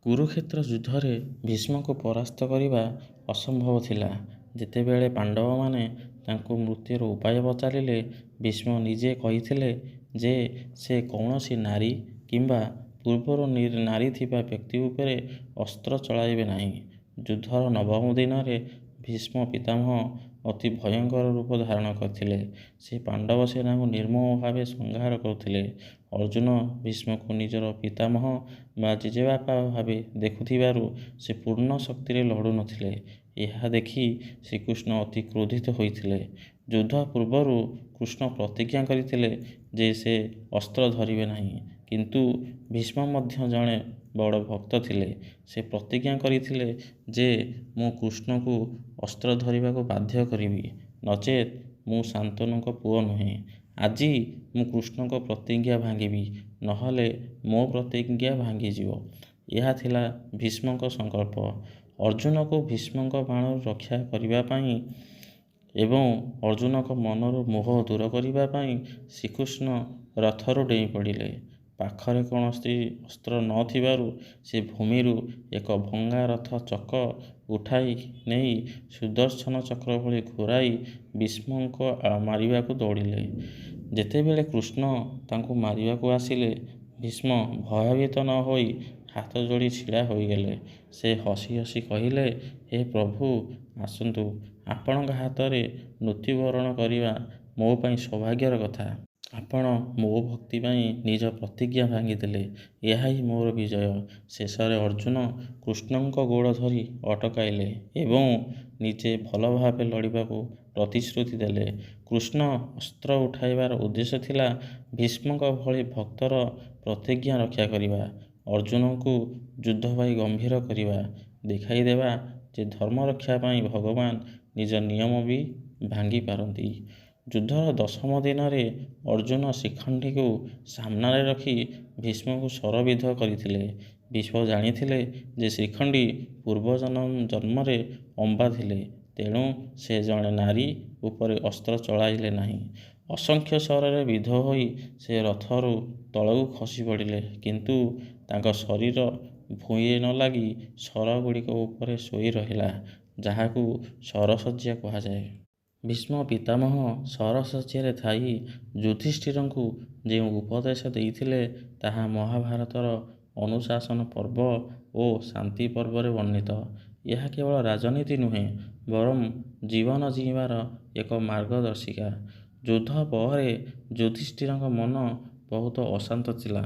କୁରୁକ୍ଷେତ୍ର ଯୁଦ୍ଧରେ ଭୀଷ୍ମଙ୍କୁ ପରାସ୍ତ କରିବା ଅସମ୍ଭବ ଥିଲା। ଯେତେବେଳେ ପାଣ୍ଡବମାନେ ତାଙ୍କୁ ମୃତ୍ୟୁର ଉପାୟ ପଚାରିଲେ, ଭୀଷ୍ମ ନିଜେ କହିଥିଲେ ଯେ ସେ କୌଣସି ନାରୀ କିମ୍ବା ପୂର୍ବରୁ ନାରୀ ଥିବା ବ୍ୟକ୍ତି ଉପରେ ଅସ୍ତ୍ର ଚଳାଇବେ ନାହିଁ। ଯୁଦ୍ଧର ନବମ ଦିନରେ ଭୀଷ୍ମ ପିତାମହ ଅତି ଭୟଙ୍କର ରୂପ ଧାରଣ କରିଥିଲେ। ସେ ପାଣ୍ଡବ ସେନାକୁ ନିର୍ମମ ଭାବେ ସଂହାର କରୁଥିଲେ। ଅର୍ଜୁନ ଭୀଷ୍ମକୁ ନିଜର ପିତାମହ ବା ଜେଜେବାପା ଭାବେ ଦେଖୁଥିବାରୁ ସେ ପୂର୍ଣ୍ଣ ଶକ୍ତିରେ ଲଢ଼ୁନଥିଲେ। ଏହା ଦେଖି ଶ୍ରୀକୃଷ୍ଣ ଅତି କ୍ରୋଧିତ ହୋଇଥିଲେ। ଯୁଦ୍ଧ ପୂର୍ବରୁ କୃଷ୍ଣ ପ୍ରତିଜ୍ଞା କରିଥିଲେ ଯେ ସେ ଅସ୍ତ୍ର ଧରିବେ ନାହିଁ। କିନ୍ତୁ ଭୀଷ୍ମ ମଧ୍ୟ ଜଣେ ବଡ଼ ଭକ୍ତ ଥିଲେ। ସେ ପ୍ରତିଜ୍ଞା କରିଥିଲେ ଯେ ମୁଁ କୃଷ୍ଣଙ୍କୁ ଅସ୍ତ୍ର ଧରିବାକୁ ବାଧ୍ୟ କରିବି, ନଚେତ୍ ମୁଁ ଶାନ୍ତନୁଙ୍କ ପୁଅ ନୁହେଁ। ଆଜି ମୁଁ କୃଷ୍ଣଙ୍କ ପ୍ରତିଜ୍ଞା ଭାଙ୍ଗିବି, ନହେଲେ ମୋ ପ୍ରତିଜ୍ଞା ଭାଙ୍ଗିଯିବ। ଏହା ଥିଲା ଭୀଷ୍ମଙ୍କ ସଂକଳ୍ପ। ଅର୍ଜୁନକୁ ଭୀଷ୍ମଙ୍କ ବାଣରୁ ରକ୍ଷା କରିବା ପାଇଁ ଏବଂ ଅର୍ଜୁନଙ୍କ ମନରୁ ମୋହ ଦୂର କରିବା ପାଇଁ ଶ୍ରୀକୃଷ୍ଣ ରଥରୁ ଡେଇଁ ପଡ଼ିଲେ। ପାଖରେ କୌଣସି ଅସ୍ତ୍ର ନ ଥିବାରୁ ସେ ଭୂମିରୁ ଏକ ଭଙ୍ଗା ରଥ ଚକ ଉଠାଇ ନେଇ ସୁଦର୍ଶନ ଚକ୍ର ଭଳି ଘୂରାଇ ଭୀଷ୍ମଙ୍କୁ ମାରିବାକୁ ଦୌଡ଼ିଲେ। ଯେତେବେଳେ କୃଷ୍ଣ ତାଙ୍କୁ ମାରିବାକୁ ଆସିଲେ, ଭୀଷ୍ମ ଭୟଭୀତ ନ ହୋଇ ହାତ ଯୋଡ଼ି ଛିଡ଼ା ହୋଇଗଲେ। ସେ ହସି ହସି କହିଲେ, ହେ ପ୍ରଭୁ, ଆସନ୍ତୁ। ଆପଣଙ୍କ ହାତରେ ମୃତ୍ୟୁବରଣ କରିବା ମୋ ପାଇଁ ସୌଭାଗ୍ୟର କଥା। ଆପଣ ମୋ ଭକ୍ତି ପାଇଁ ନିଜ ପ୍ରତିଜ୍ଞା ଭାଙ୍ଗିଦେଲେ। ଏହା ହିଁ ମୋର ବିଜୟ। ଶେଷରେ ଅର୍ଜୁନ କୃଷ୍ଣଙ୍କ ଗୋଡ଼ ଧରି ଅଟକାଇଲେ ଏବଂ ନିଜେ ଭଲ ଭାବେ ଲଢ଼ିବାକୁ ପ୍ରତିଶ୍ରୁତି ଦେଲେ। କୃଷ୍ଣ ଅସ୍ତ୍ର ଉଠାଇବାର ଉଦ୍ଦେଶ୍ୟ ଥିଲା ଭୀଷ୍ମଙ୍କ ଭଳି ଭକ୍ତର ପ୍ରତିଜ୍ଞା ରକ୍ଷା କରିବା। ଅର୍ଜୁନଙ୍କୁ ଯୁଦ୍ଧ ପାଇଁ ଗମ୍ଭୀର କରିବା, ଦେଖାଇଦେବା ଯେ ଧର୍ମରକ୍ଷା ପାଇଁ ଭଗବାନ ନିଜ ନିୟମ ବି ଭାଙ୍ଗି ପାରନ୍ତି। ଯୁଦ୍ଧର ଦଶମ ଦିନରେ ଅର୍ଜୁନ ଶିଖଣ୍ଡିକୁ ସାମ୍ନାରେ ରଖି ଭୀଷ୍ମଙ୍କୁ ଶରବିଦ୍ଧ କରିଥିଲେ। ଭୀଷ୍ମ ଜାଣିଥିଲେ ଯେ ଶିଖଣ୍ଡି ପୂର୍ବ ଜନ୍ମରେ ଅମ୍ବା ଥିଲେ, ତେଣୁ ସେ ଜଣେ ନାରୀ ଉପରେ ଅସ୍ତ୍ର ଚଳାଇଲେ ନାହିଁ। ଅସଂଖ୍ୟ ଶରରେ ବିଦ୍ଧ ହୋଇ ସେ ରଥରୁ ତଳକୁ ଖସି ପଡ଼ିଲେ, କିନ୍ତୁ ତାଙ୍କ ଶରୀର ଭୂଇଁରେ ନ ଲାଗି ଶରଗୁଡ଼ିକ ଉପରେ ଶୋଇ ରହିଲା, ଯାହାକୁ ଶରଶଯ୍ୟା କୁହାଯାଏ। ଭୀଷ୍ମ ପିତାମହ ଶରଶଯ୍ୟାରେ ଥାଇ ଯୁଧିଷ୍ଠିରଙ୍କୁ ଯେଉଁ ଉପଦେଶ ଦେଇଥିଲେ, ତାହା ମହାଭାରତର ଅନୁଶାସନ ପର୍ବ ଓ ଶାନ୍ତି ପର୍ବରେ ବର୍ଣ୍ଣିତ। ଏହା କେବଳ ରାଜନୀତି ନୁହେଁ, ବରଂ ଜୀବନ ଜୀଇଁବାର ଏକ ମାର୍ଗଦର୍ଶିକା। ଯୁଦ୍ଧ ପରେ ଯୁଧିଷ୍ଠିରଙ୍କ ମନ ବହୁତ ଅଶାନ୍ତ ଥିଲା।